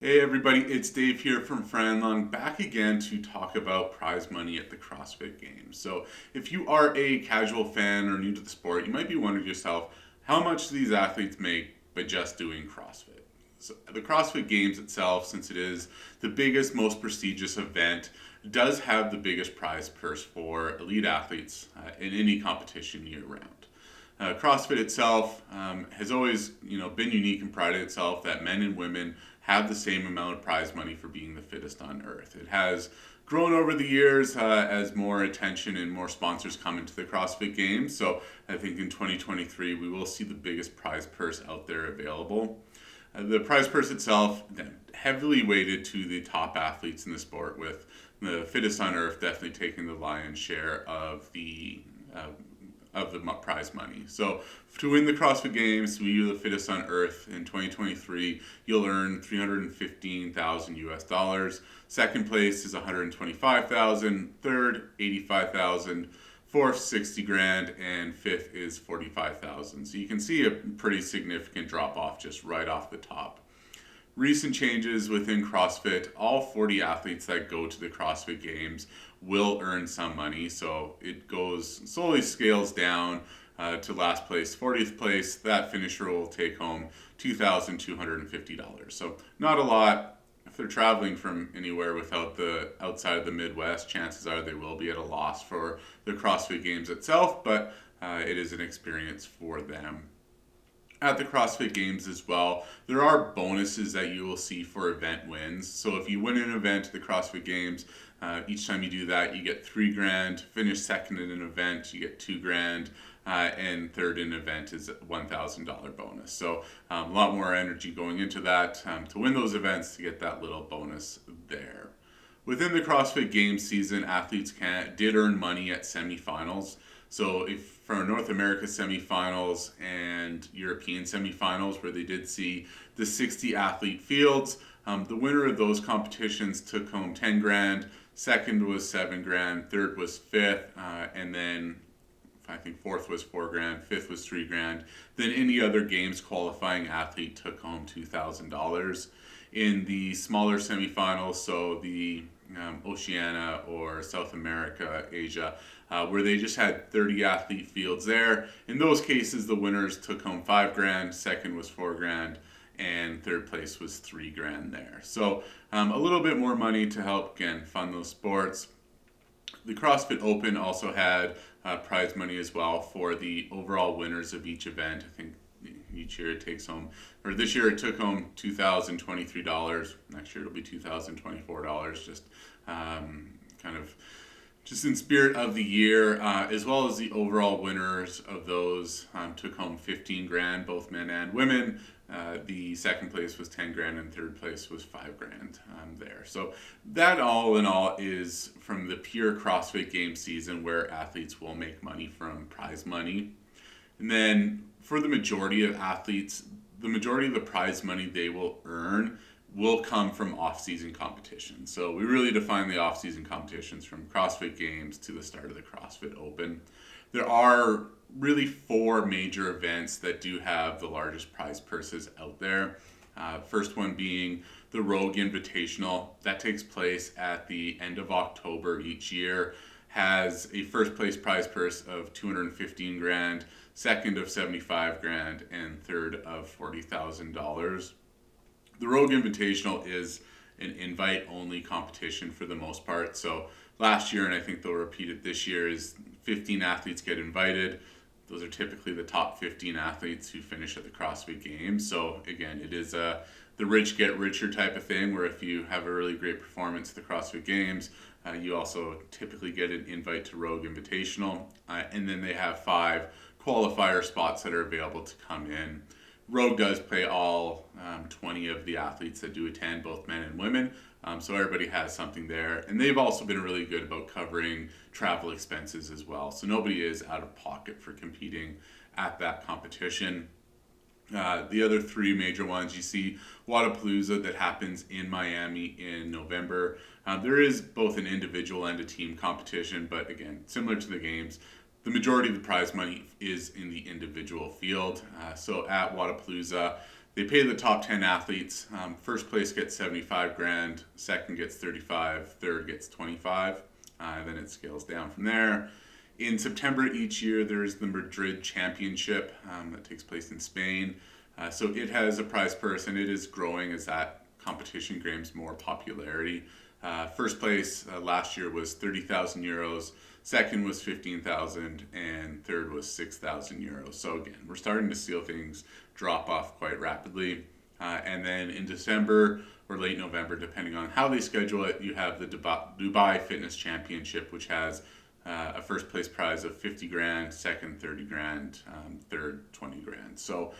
Hey everybody, it's Dave here from Franlong, back again to talk about prize money at the CrossFit Games. So, if you are a casual fan or new to the sport, you might be wondering to yourself, how much do these athletes make by just doing CrossFit? So, the CrossFit Games itself, since it is the biggest, most prestigious event, does have the biggest prize purse for elite athletes in any competition year round. CrossFit itself has always, been unique and prided itself that men and women have the same amount of prize money for being the fittest on earth. It has grown over the years as more attention and more sponsors come into the CrossFit Games. So I think in 2023 we will see the biggest prize purse out there available. The prize purse itself, heavily weighted to the top athletes in the sport, with the fittest on earth definitely taking the lion's share of the prize money. So to win the CrossFit Games, to be the fittest on earth in 2023, you'll earn 315,000 US dollars. Second place is 125,000, third 85,000, fourth 60 grand, and fifth is 45,000. So you can see a pretty significant drop off just right off the top. Recent changes within CrossFit, all 40 athletes that go to the CrossFit Games will earn some money. So it goes slowly scales down to last place, 40th place. That finisher will take home $2,250. So not a lot. If they're traveling from anywhere outside of the Midwest, chances are they will be at a loss for the CrossFit Games itself, but it is an experience for them. At the CrossFit Games as well, there are bonuses that you will see for event wins. So if you win an event at the CrossFit Games, each time you do that, you get 3 grand. Finish second in an event, you get 2 grand. And third in an event is a $1,000 bonus. So a lot more energy going into that to win those events to get that little bonus there. Within the CrossFit Games season, athletes did earn money at semifinals. So if for North America semifinals and European semifinals, where they did see the 60 athlete fields, the winner of those competitions took home 10 grand. Second was 7 grand. Third was fifth, and then I think fourth was 4 grand. Fifth was 3 grand. Then any other games qualifying athlete took home $2,000. In the smaller semifinals, so the Oceania or South America, Asia, where they just had 30 athlete fields there. In those cases, the winners took home 5 grand, second was 4 grand, and third place was 3 grand there. So a little bit more money to help, again, fund those sports. The CrossFit Open also had prize money as well for the overall winners of each event. I think each year it takes home, or this year it took home $2,023. Next year it'll be $2,024. Just in spirit of the year, as well as the overall winners of those took home 15 grand, both men and women. The second place was 10 grand and third place was 5 grand there. So that all in all is from the pure CrossFit Games season, where athletes will make money from prize money. And then for the majority of athletes, the majority of the prize money they will earn will come from off-season competitions. So we really define the off-season competitions from CrossFit Games to the start of the CrossFit Open. There are really 4 major events that do have the largest prize purses out there. First one being the Rogue Invitational. That takes place at the end of October each year. Has a first place prize purse of 215 grand, second of 75 grand, and third of $40,000. The Rogue Invitational is an invite-only competition for the most part. So last year, and I think they'll repeat it this year, is 15 athletes get invited. Those are typically the top 15 athletes who finish at the CrossFit Games. So again, it is the rich get richer type of thing, where if you have a really great performance at the CrossFit Games, you also typically get an invite to Rogue Invitational. And then they have 5 qualifier spots that are available to come in. Rogue does pay all 20 of the athletes that do attend, both men and women, so everybody has something there. And they've also been really good about covering travel expenses as well, so nobody is out of pocket for competing at that competition. The other 3 major ones, you see Wodapalooza that happens in Miami in November. There is both an individual and a team competition, but again, similar to the games, the majority of the prize money is in the individual field. So at Wodapalooza, They pay the top 10 athletes. First place gets 75 grand, second gets 35, third gets 25. Then it scales down from there. In September each year, there's the Madrid Championship that takes place in Spain. So it has a prize purse, and it is growing as that competition gains more popularity. First place last year was 30,000 euros, second was 15,000, and third was 6,000 euros. So again, we're starting to see things drop off quite rapidly. And then in December or late November, depending on how they schedule it, you have the Dubai Fitness Championship, which has a first place prize of 50 grand, second 30 grand, third 20 grand. So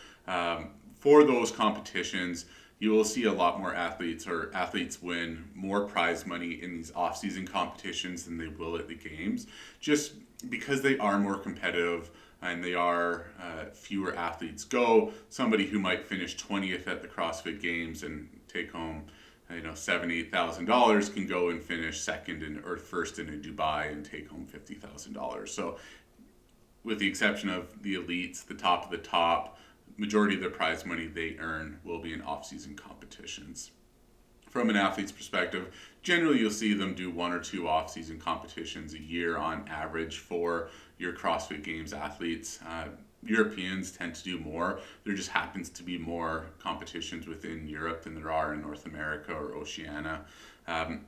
for those competitions, you will see a lot more athletes win more prize money in these off-season competitions than they will at the games, just because they are more competitive and they are fewer athletes go. Somebody who might finish 20th at the CrossFit Games and take home $7,000-8,000 can go and finish second or first in Dubai and take home $50,000. So with the exception of the elites, the top of the top, majority of the prize money they earn will be in off-season competitions. From an athlete's perspective, generally you'll see them do 1 or 2 off-season competitions a year on average for your CrossFit Games athletes. Europeans tend to do more. There just happens to be more competitions within Europe than there are in North America or Oceania.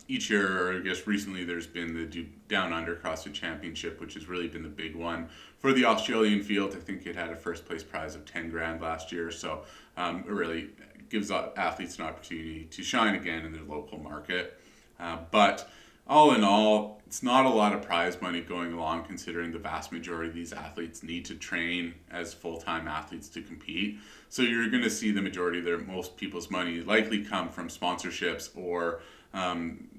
Each year, or I guess recently, there's been the Down Under CrossFit Championship, which has really been the big one. For the Australian field, I think it had a first place prize of 10 grand last year. So it really gives athletes an opportunity to shine again in their local market. But all in all, it's not a lot of prize money going along, considering the vast majority of these athletes need to train as full-time athletes to compete. So you're going to see the majority of most people's money likely come from sponsorships or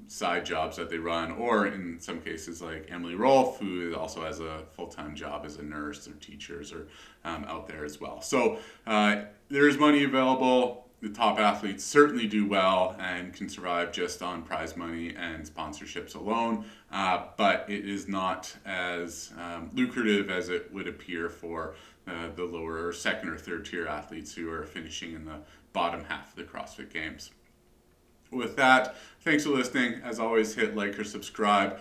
side jobs that they run, or in some cases like Emily Rolfe, who also has a full-time job as a nurse or teachers or out there as well. So there's money available. The top athletes certainly do well and can survive just on prize money and sponsorships alone, but it is not as lucrative as it would appear for the lower or second or third tier athletes who are finishing in the bottom half of the CrossFit Games. With that, thanks for listening. As always, hit like or subscribe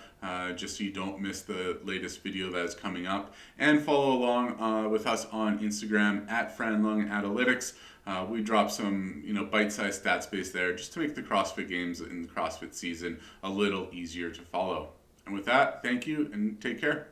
just so you don't miss the latest video that is coming up. And follow along with us on Instagram at FranLungAnalytics. We drop some bite-sized stat space there just to make the CrossFit Games and the CrossFit season a little easier to follow. And with that, thank you and take care.